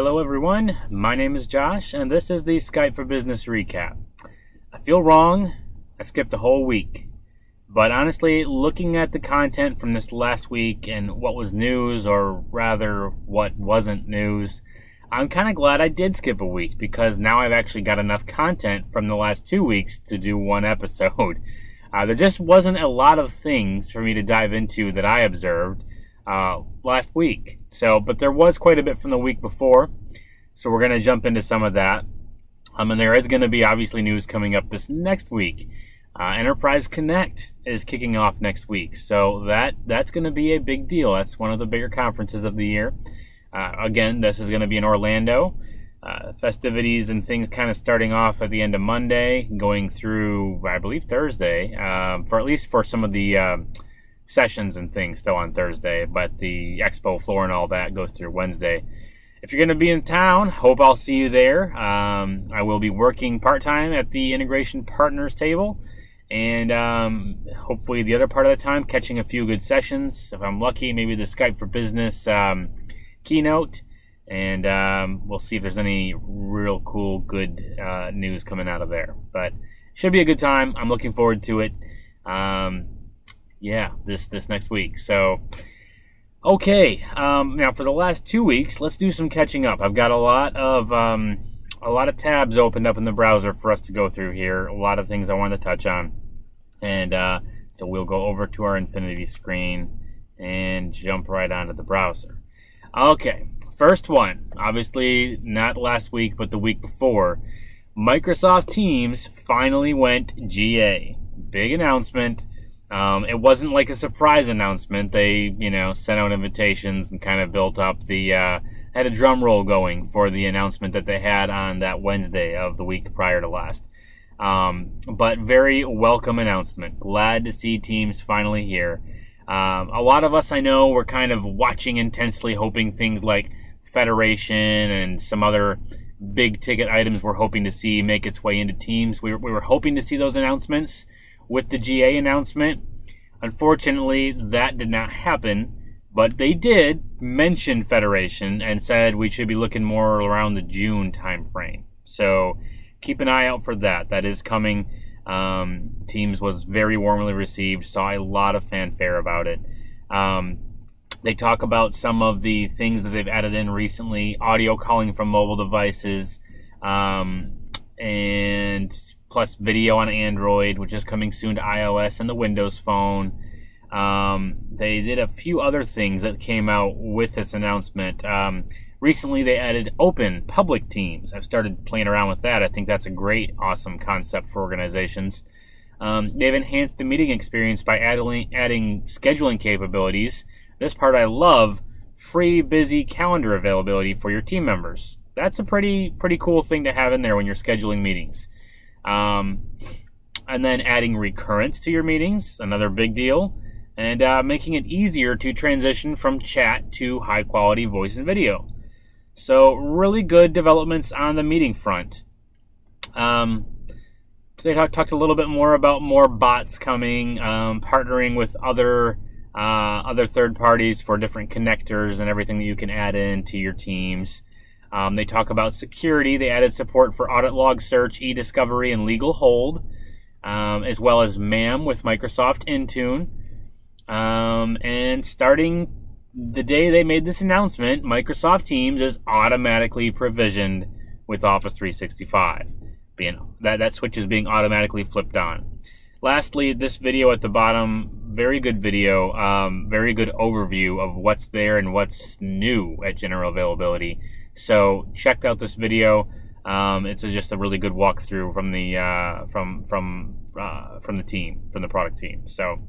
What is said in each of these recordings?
Hello everyone, my name is Josh and this is the Skype for Business recap. I feel wrong, I skipped a whole week. But honestly, looking at the content from this last week and what was news, or rather what wasn't news, I'm kind of glad I did skip a week because now I've actually got enough content from the last 2 weeks to do one episode. There just wasn't a lot of things for me to dive into that I observed last week. But there was quite a bit from the week before, so we're going to jump into some of that. And there is going to be obviously news coming up this next week. Enterprise Connect is kicking off next week, so that's going to be a big deal. That's one of the bigger conferences of the year. Again, this is going to be in Orlando. Festivities and things kind of starting off at the end of Monday, going through, I believe, Thursday, for at least for some of the sessions and things still on Thursday, but the expo floor and all that goes through Wednesday. If you're going to be in town, hope I'll see you there. I will be working part-time at the Integration Partners table, and hopefully the other part of the time catching a few good sessions. If I'm lucky, maybe the Skype for Business keynote, and we'll see if there's any real cool good news coming out of there. But should be a good time. I'm looking forward to it. Yeah, this next week. So okay, now for the last 2 weeks, let's do some catching up. I've got a lot of tabs opened up in the browser for us to go through here. A lot of things I want to touch on, and so we'll go over to our Infinity screen and jump right onto the browser. Okay, first one, obviously not last week, but the week before. Microsoft Teams finally went GA. Big announcement. It wasn't like a surprise announcement. They, sent out invitations and kind of built up the, had a drum roll going for the announcement that they had on that Wednesday of the week prior to last. But very welcome announcement. Glad to see Teams finally here. A lot of us, I know, were kind of watching intensely, hoping things like Federation and some other big ticket items we're hoping to see make its way into Teams. We were hoping to see those announcements with the GA announcement. Unfortunately, that did not happen, but they did mention Federation and said we should be looking more around the June timeframe. So keep an eye out for that. That is coming. Teams was very warmly received, saw a lot of fanfare about it. They talk about some of the things that they've added in recently, audio calling from mobile devices, and plus video on Android, which is coming soon to iOS and the Windows Phone. They did a few other things that came out with this announcement. Recently, they added open public teams. I've started playing around with that. I think that's a great, awesome concept for organizations. They've enhanced the meeting experience by adding scheduling capabilities. This part I love, free busy calendar availability for your team members. That's a pretty cool thing to have in there when you're scheduling meetings. And then adding recurrence to your meetings, another big deal, and making it easier to transition from chat to high quality voice and video. So really good developments on the meeting front. They talked a little bit more about more bots coming, partnering with other third parties for different connectors and everything that you can add into your teams. They talk about security. They added support for audit log search, e-discovery, and legal hold, as well as MAM with Microsoft Intune. And starting the day they made this announcement, Microsoft Teams is automatically provisioned with Office 365. That switch is being automatically flipped on. Lastly, this video at the bottom, very good video, very good overview of what's there and what's new at general availability. So check out this video. It's just a really good walkthrough from the from the product team. So,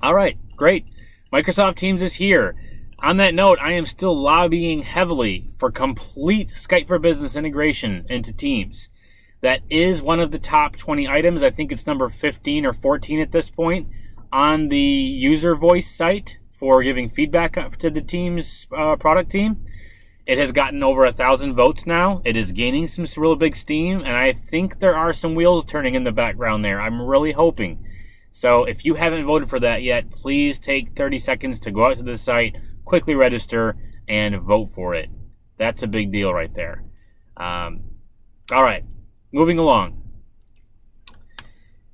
all right, great. Microsoft Teams is here. On that note, I am still lobbying heavily for complete Skype for Business integration into Teams. That is one of the top 20 items. I think it's number 15 or 14 at this point on the user voice site for giving feedback to the Teams product team. It has gotten over 1,000 votes now. It is gaining some real big steam, and I think there are some wheels turning in the background there. I'm really hoping. So if you haven't voted for that yet, please take 30 seconds to go out to the site, quickly register, and vote for it. That's a big deal right there. All right, moving along.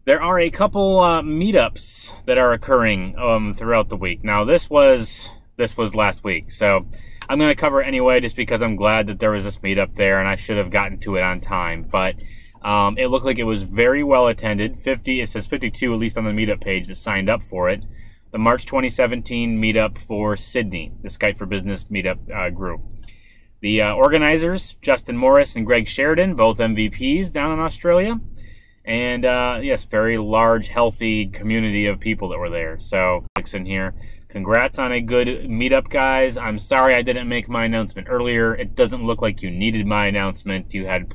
There are a couple meetups that are occurring throughout the week. Now, this was last week, so I'm going to cover it anyway just because I'm glad that there was this meetup there, and I should have gotten to it on time. But it looked like it was very well attended. It says 52, at least on the meetup page, that signed up for it. The March 2017 meetup for Sydney, the Skype for Business meetup group. The organizers, Justin Morris and Greg Sheridan, both MVPs down in Australia. And yes, very large, healthy community of people that were there. So, in here, congrats on a good meetup, guys. I'm sorry I didn't make my announcement earlier. It doesn't look like you needed my announcement. You had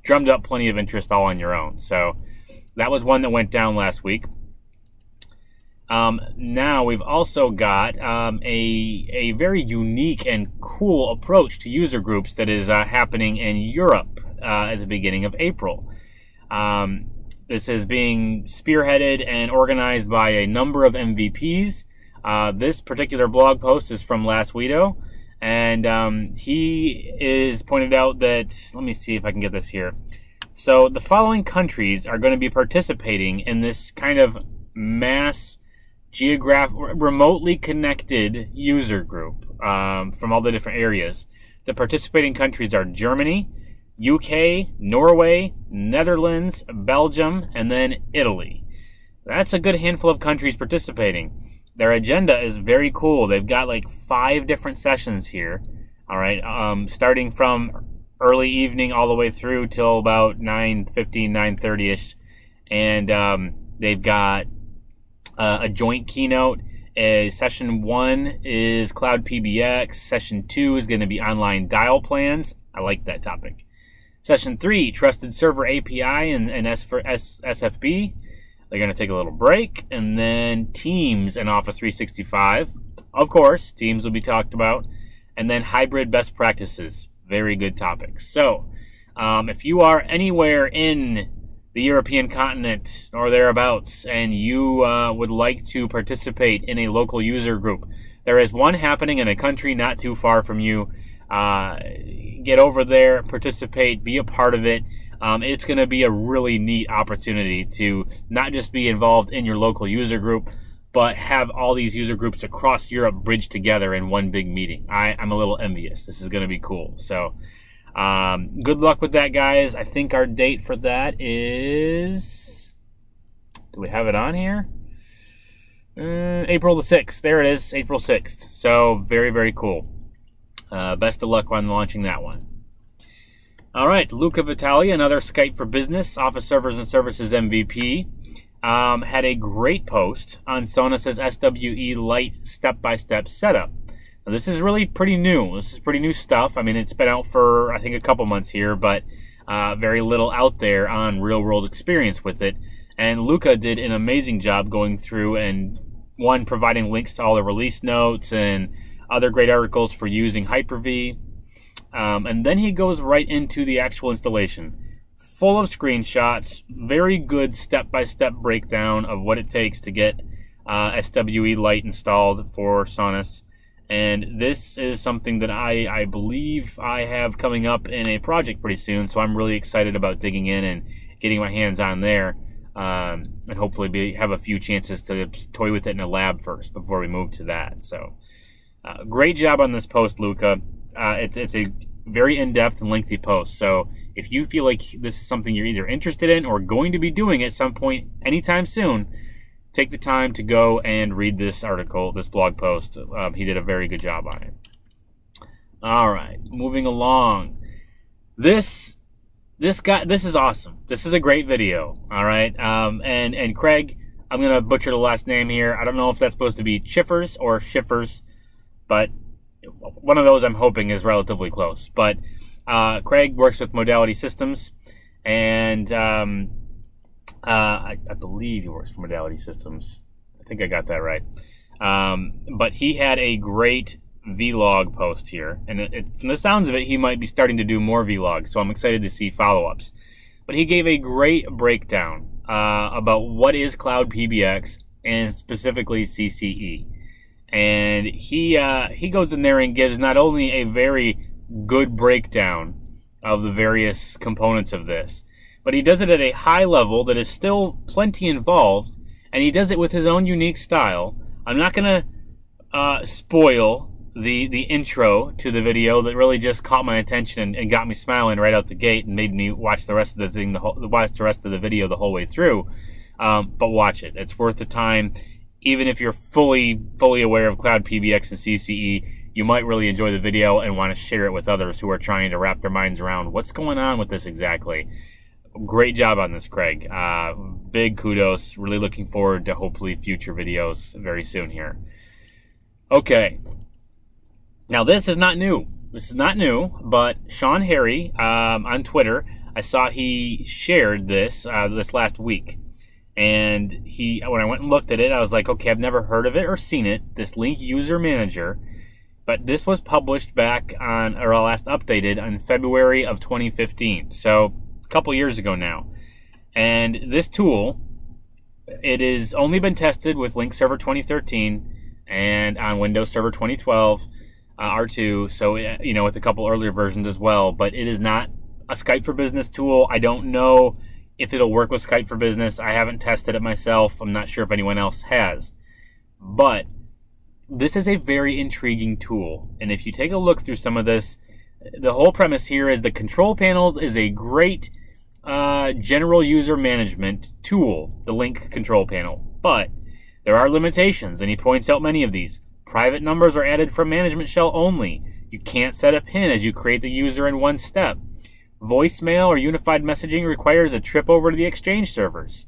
drummed up plenty of interest all on your own. So, that was one that went down last week. Now we've also got a very unique and cool approach to user groups that is happening in Europe at the beginning of April. This is being spearheaded and organized by a number of MVPs. This particular blog post is from Last Widow, and he is pointed out that, let me see if I can get this here. So the following countries are going to be participating in this kind of mass remotely connected user group from all the different areas. The participating countries are Germany, UK, Norway, Netherlands, Belgium, and then Italy. That's a good handful of countries participating. Their agenda is very cool. They've got like 5 different sessions here. All right, starting from early evening all the way through till about 9:15, 9:30ish, and they've got a joint keynote. Session 1 is Cloud PBX. Session 2 is going to be online dial plans. I like that topic. Session 3, Trusted Server API and SFB. They're going to take a little break. And then Teams and Office 365. Of course, Teams will be talked about. And then Hybrid Best Practices. Very good topics. So, if you are anywhere in the European continent or thereabouts and you would like to participate in a local user group, there is one happening in a country not too far from you. Get over there, participate, be a part of it. It's going to be a really neat opportunity to not just be involved in your local user group, but have all these user groups across Europe bridged together in one big meeting. I'm a little envious. This is going to be cool. So, good luck with that, guys. I think our date for that is... Do we have it on here? April the 6th. There it is, April 6th. So, very, very cool. Best of luck on launching that one. All right, Luca Vitali, another Skype for Business, Office Servers and Services MVP, had a great post on Sonus SWe Lite step-by-step setup. Now, this is really pretty new. This is pretty new stuff. I mean, it's been out for, I think, a couple months here, but very little out there on real-world experience with it. And Luca did an amazing job going through and, one, providing links to all the release notes and other great articles for using Hyper-V. And then he goes right into the actual installation. Full of screenshots, very good step-by-step breakdown of what it takes to get SWe Lite installed for Sonus. And this is something that I believe I have coming up in a project pretty soon, so I'm really excited about digging in and getting my hands on there, and hopefully have a few chances to toy with it in a lab first before we move to that. So, great job on this post, Luca. It's a very in-depth and lengthy post, so if you feel like this is something you're either interested in or going to be doing at some point anytime soon, take the time to go and read this article, this blog post. He did a very good job on it. All right, moving along. This is awesome. This is a great video. All right, and Craig, I'm gonna butcher the last name here. I don't know if that's supposed to be Chiffers or Schiffers, but one of those I'm hoping is relatively close. But Craig works with Modality Systems, and I believe he works for Modality Systems. I think I got that right. But he had a great vlog post here, and from the sounds of it, he might be starting to do more vlogs, so I'm excited to see follow-ups. But he gave a great breakdown about what is Cloud PBX and specifically CCE. And he goes in there and gives not only a very good breakdown of the various components of this. But he does it at a high level that is still plenty involved, and he does it with his own unique style. I'm not going to spoil the intro to the video that really just caught my attention and got me smiling right out the gate and made me watch the rest of the thing, watch the rest of the video the whole way through. But watch it; it's worth the time. Even if you're fully aware of Cloud PBX and CCE, you might really enjoy the video and want to share it with others who are trying to wrap their minds around what's going on with this exactly. Great job on this, Craig. Big kudos. Really looking forward to hopefully future videos very soon here. Okay. Now this is not new. This is not new, but Sean Harry on Twitter, I saw he shared this this last week. And when I went and looked at it, I was like, okay, I've never heard of it or seen it, this Lync User Manager. But this was published back on, or last updated in February of 2015. So a couple years ago now. And this tool, it has only been tested with Lync Server 2013 and on Windows Server 2012 R2. So, you know, with a couple earlier versions as well. But it is not a Skype for Business tool. I don't know if it'll work with Skype for Business. I haven't tested it myself. I'm not sure if anyone else has. But this is a very intriguing tool. And if you take a look through some of this, the whole premise here is the control panel is a great general user management tool, the Lync control panel. But there are limitations, and he points out many of these. Private numbers are added from management shell only. You can't set a PIN as you create the user in one step. Voicemail or unified messaging requires a trip over to the Exchange servers.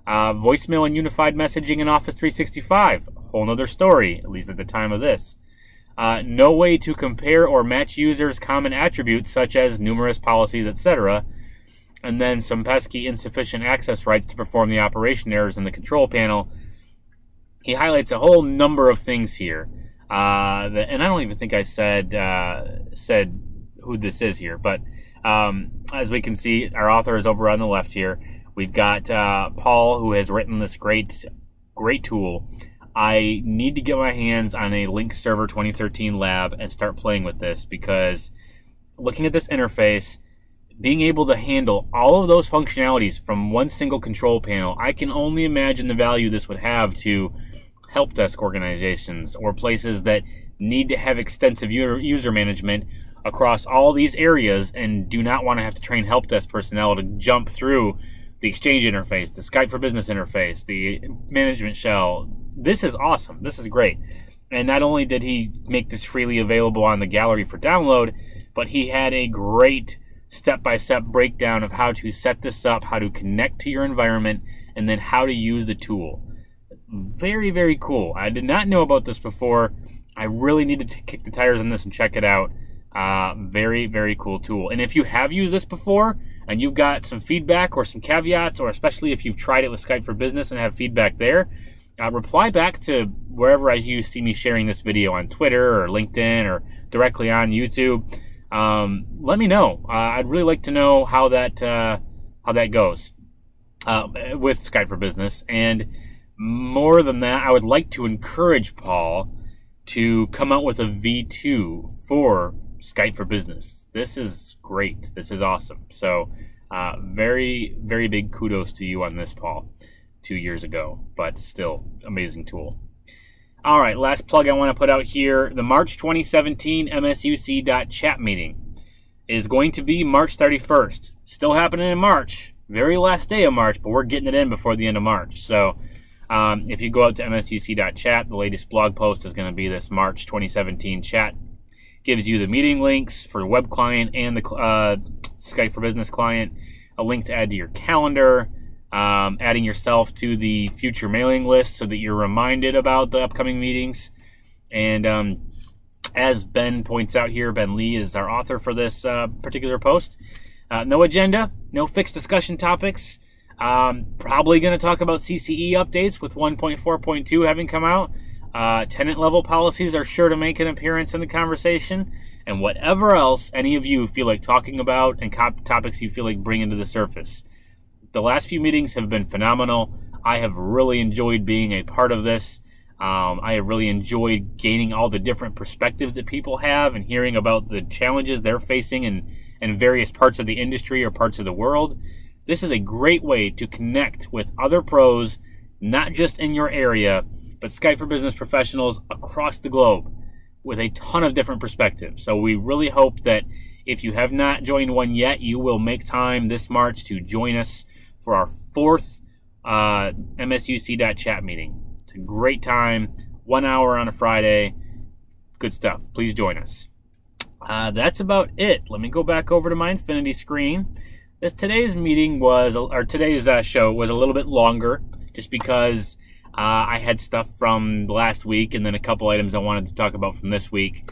Voicemail and unified messaging in Office 365, whole nother story, at least at the time of this. No way to compare or match users' common attributes such as numerous policies, etc. And then some pesky insufficient access rights to perform the operation errors in the control panel. He highlights a whole number of things here. And I don't even think I said who this is here, but as we can see, our author is over on the left here. We've got Paul, who has written this great tool. I need to get my hands on a Lync Server 2013 lab and start playing with this, because looking at this interface, being able to handle all of those functionalities from one single control panel, I can only imagine the value this would have to help desk organizations or places that need to have extensive user management across all these areas and do not want to have to train help desk personnel to jump through the Exchange interface, the Skype for Business interface, the management shell. This is awesome. This is great. And not only did he make this freely available on the gallery for download, but he had a great step-by-step breakdown of how to set this up, how to connect to your environment, and then how to use the tool. Very, very cool. I did not know about this before. I really needed to kick the tires on this and check it out. Very, very cool tool. And if you have used this before and you've got some feedback or some caveats, or especially if you've tried it with Skype for Business and have feedback there, reply back to wherever you see me sharing this video on Twitter or LinkedIn or directly on YouTube. Let me know. I'd really like to know how that goes with Skype for Business. And more than that, I would like to encourage Paul to come out with a V2 for Skype for Business. This is great. This is awesome. So very, very big kudos to you on this, Paul, 2 years ago, but still amazing tool. All right, last plug I want to put out here. The March 2017 MSUC.Chat meeting is going to be March 31st. Still happening in March. Very last day of March, but we're getting it in before the end of March. So if you go out to MSUC.Chat, the latest blog post is going to be this March 2017 chat. Gives you the meeting links for the web client and the Skype for Business client, a link to add to your calendar, adding yourself to the future mailing list so that you're reminded about the upcoming meetings. And as Ben points out here, Ben Lee is our author for this particular post. No agenda, no fixed discussion topics. Probably going to talk about CCE updates with 1.4.2 having come out. Tenant level policies are sure to make an appearance in the conversation, and whatever else any of you feel like talking about and topics you feel like bringing to the surface. The last few meetings have been phenomenal. I have really enjoyed being a part of this. I have really enjoyed gaining all the different perspectives that people have and hearing about the challenges they're facing in various parts of the industry or parts of the world. This is a great way to connect with other pros, not just in your area, but Skype for Business professionals across the globe with a ton of different perspectives. So we really hope that if you have not joined one yet, you will make time this March to join us for our 4th MSUC.Chat meeting. It's a great time, 1 hour on a Friday. Good stuff. Please join us. That's about it. Let me go back over to my Infinity screen. Today's meeting was, or today's show was a little bit longer, just because I had stuff from last week and then a couple items I wanted to talk about from this week.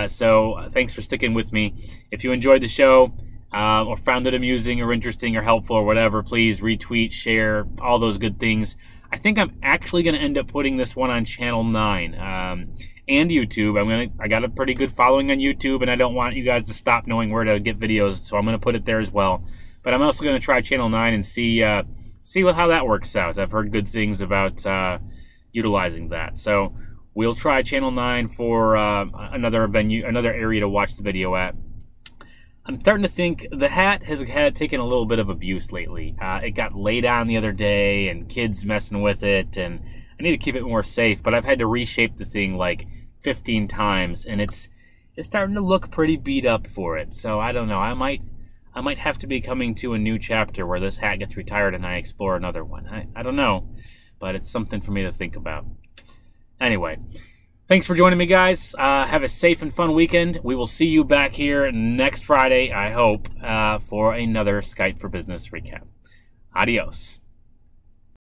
So thanks for sticking with me. If you enjoyed the show or found it amusing or interesting or helpful or whatever, please retweet, share, all those good things. I think I'm actually going to end up putting this one on Channel 9 and YouTube. I got a pretty good following on YouTube, and I don't want you guys to stop knowing where to get videos, so I'm going to put it there as well. But I'm also going to try Channel 9 and see how that works out. I've heard good things about utilizing that. So we'll try Channel 9 for another area to watch the video at. I'm starting to think the hat has taken a little bit of abuse lately. It got laid on the other day, and kids messing with it, and I need to keep it more safe. But I've had to reshape the thing like 15 times, and it's starting to look pretty beat up for it. So I don't know. I might have to be coming to a new chapter where this hat gets retired and I explore another one. I don't know, but it's something for me to think about. Anyway. Thanks for joining me, guys. Have a safe and fun weekend. We will see you back here next Friday, I hope, for another Skype for Business recap. Adios.